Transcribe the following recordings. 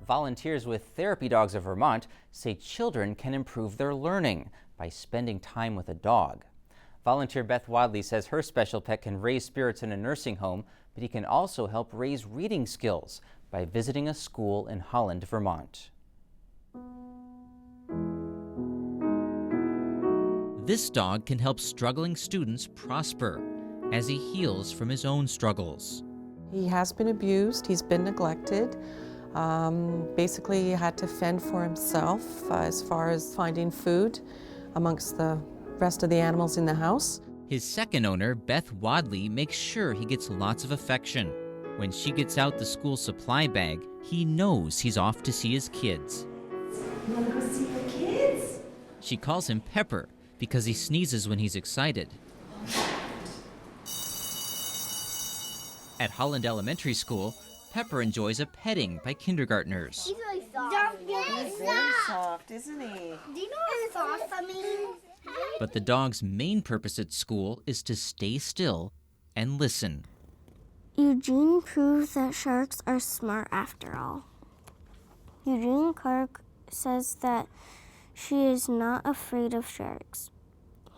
Volunteers with Therapy Dogs of Vermont say children can improve their learning by spending time with a dog. Volunteer Beth Wadley says her special pet can raise spirits in a nursing home, but he can also help raise reading skills by visiting a school in Holland, Vermont. This dog can help struggling students prosper as he heals from his own struggles. He has been abused, he's been neglected. Basically, he had to fend for himself as far as finding food amongst the rest of the animals in the house. His second owner, Beth Wadley, makes sure he gets lots of affection. When she gets out the school supply bag, he knows he's off to see his kids. You want to go see your kids? She calls him Pepper because he sneezes when he's excited. At Holland Elementary School, Pepper enjoys a petting by kindergartners. He's really soft. He's very soft, isn't he? Do you know what soft I mean? But the dog's main purpose at school is to stay still and listen. Eugene proves that sharks are smart after all. Eugene Clark says that she is not afraid of sharks.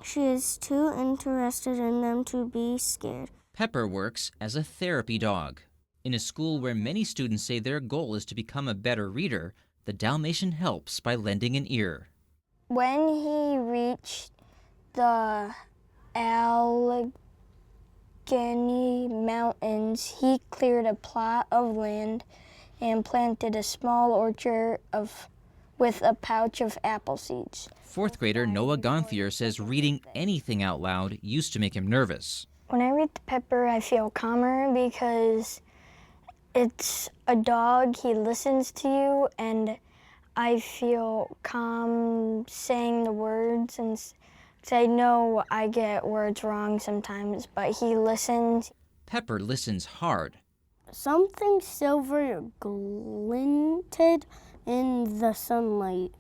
She is too interested in them to be scared. Pepper works as a therapy dog. In a school where many students say their goal is to become a better reader, the Dalmatian helps by lending an ear. When he reached the Allegheny Mountains, he cleared a plot of land and planted a small orchard with a pouch of apple seeds. Fourth grader Noah Gonthier says reading anything out loud used to make him nervous. When I read to Pepper, I feel calmer because it's a dog. He listens to you, and I feel calm saying the words. And I know I get words wrong sometimes, but he listens. Pepper listens hard. Something silver glinted in the sunlight.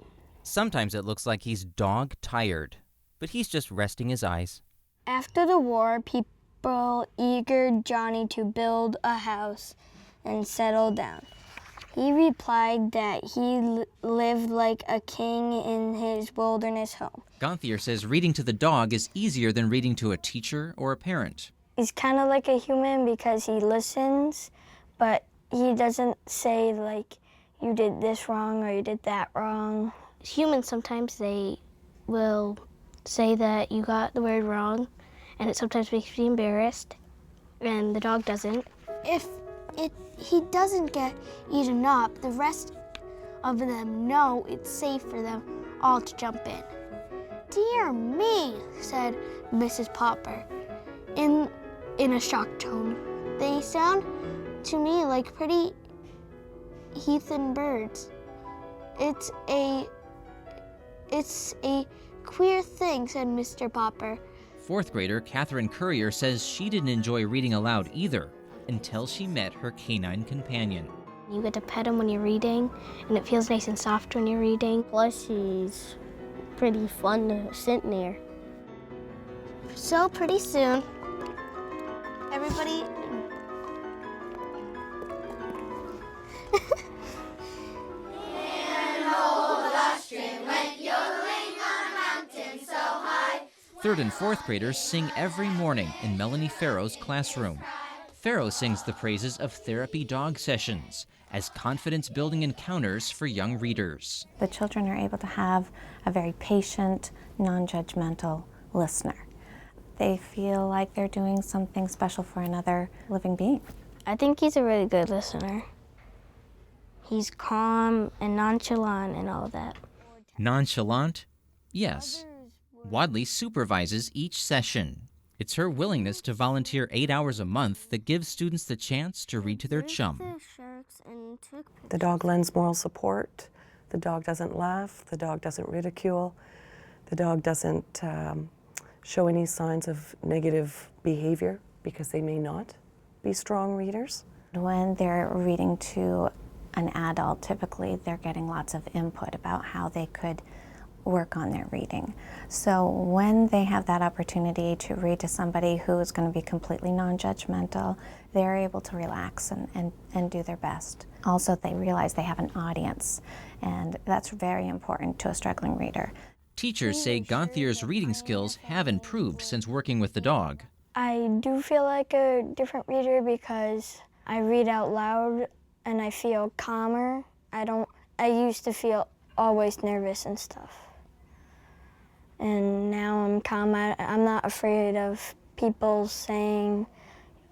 Sometimes it looks like he's dog tired, but he's just resting his eyes. After the war, people eagered Johnny to build a house and settle down. He replied that he lived like a king in his wilderness home. Gonthier says reading to the dog is easier than reading to a teacher or a parent. He's kind of like a human because he listens, but he doesn't say like, you did this wrong or you did that wrong. Humans, sometimes they will say that you got the word wrong, and it sometimes makes me embarrassed, and the dog doesn't. If he doesn't get eaten up, the rest of them know it's safe for them all to jump in. Dear me, said Mrs. Popper in a shocked tone. They sound to me like pretty heathen birds. It's a queer thing, said Mr. Popper. Fourth grader Catherine Currier says she didn't enjoy reading aloud either until she met her canine companion. You get to pet him when you're reading, and it feels nice and soft when you're reading. Plus, he's pretty fun to sit near. So pretty soon, everybody... Third and fourth graders sing every morning in Melanie Farrow's classroom. Farrow sings the praises of therapy dog sessions as confidence-building encounters for young readers. The children are able to have a very patient, non-judgmental listener. They feel like they're doing something special for another living being. I think he's a really good listener. He's calm and nonchalant and all that. Nonchalant? Yes. Wadley supervises each session. It's her willingness to volunteer 8 hours a month that gives students the chance to read to their chum. The dog lends moral support. The dog doesn't laugh. The dog doesn't ridicule. The dog doesn't show any signs of negative behavior because they may not be strong readers. When they're reading to an adult, typically they're getting lots of input about how they could work on their reading. So when they have that opportunity to read to somebody who is going to be completely non-judgmental, they're able to relax and do their best. Also, they realize they have an audience, and that's very important to a struggling reader. Teachers say Ganthier's reading skills have improved since working with the dog. I do feel like a different reader because I read out loud and I feel calmer. I used to feel always nervous and stuff. And now I'm calm. I'm not afraid of people saying,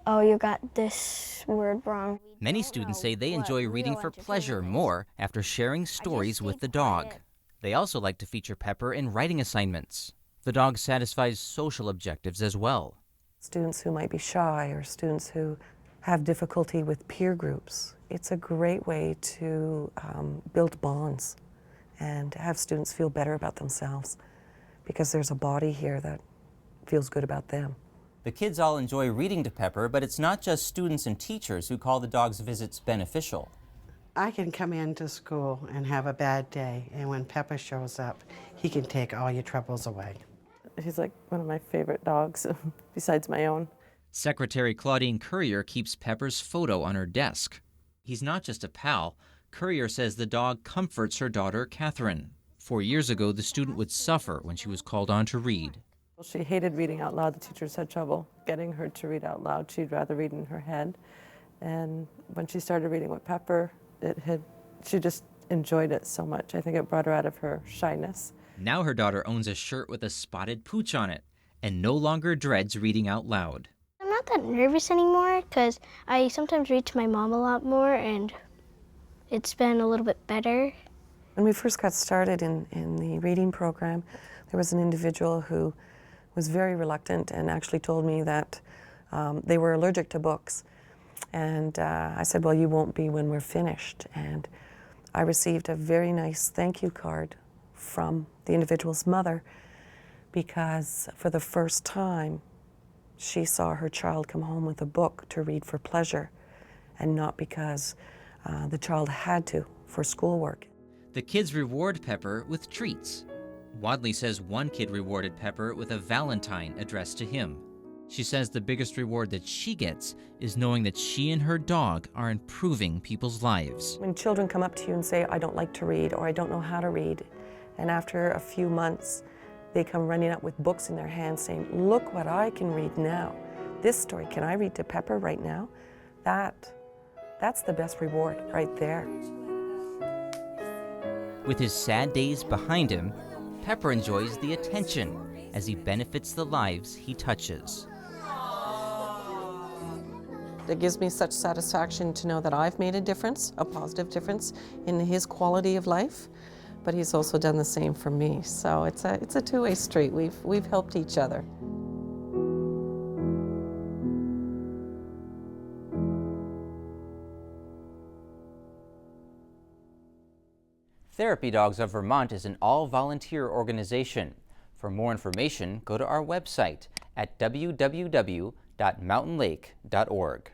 oh, you got this word wrong. Many students say they enjoy reading for pleasure more after sharing stories with the dog. They also like to feature Pepper in writing assignments. The dog satisfies social objectives as well. Students who might be shy or students who have difficulty with peer groups, it's a great way to build bonds and have students feel better about themselves because there's a body here that feels good about them. The kids all enjoy reading to Pepper, but it's not just students and teachers who call the dog's visits beneficial. I can come into school and have a bad day, and when Pepper shows up, he can take all your troubles away. He's like one of my favorite dogs, besides my own. Secretary Claudine Currier keeps Pepper's photo on her desk. He's not just a pal. Currier says the dog comforts her daughter, Catherine. 4 years ago, the student would suffer when she was called on to read. She hated reading out loud. The teachers had trouble getting her to read out loud. She'd rather read in her head. And when she started reading with Pepper, she just enjoyed it so much. I think it brought her out of her shyness. Now her daughter owns a shirt with a spotted pooch on it and no longer dreads reading out loud. I'm not that nervous anymore because I sometimes read to my mom a lot more and it's been a little bit better. When we first got started in the reading program, there was an individual who was very reluctant and actually told me that they were allergic to books. And I said, well, you won't be when we're finished. And I received a very nice thank you card from the individual's mother because for the first time, she saw her child come home with a book to read for pleasure and not because the child had to for schoolwork. The kids reward Pepper with treats. Wadley says one kid rewarded Pepper with a Valentine addressed to him. She says the biggest reward that she gets is knowing that she and her dog are improving people's lives. When children come up to you and say, I don't like to read or I don't know how to read, and after a few months, they come running up with books in their hands saying, look what I can read now. This story, can I read to Pepper right now? That's the best reward right there. With his sad days behind him, Pepper enjoys the attention as he benefits the lives he touches. It gives me such satisfaction to know that I've made a difference, a positive difference in his quality of life, but he's also done the same for me. So it's a two-way street. We've helped each other. Therapy Dogs of Vermont is an all-volunteer organization. For more information, go to our website at www.mountainlake.org.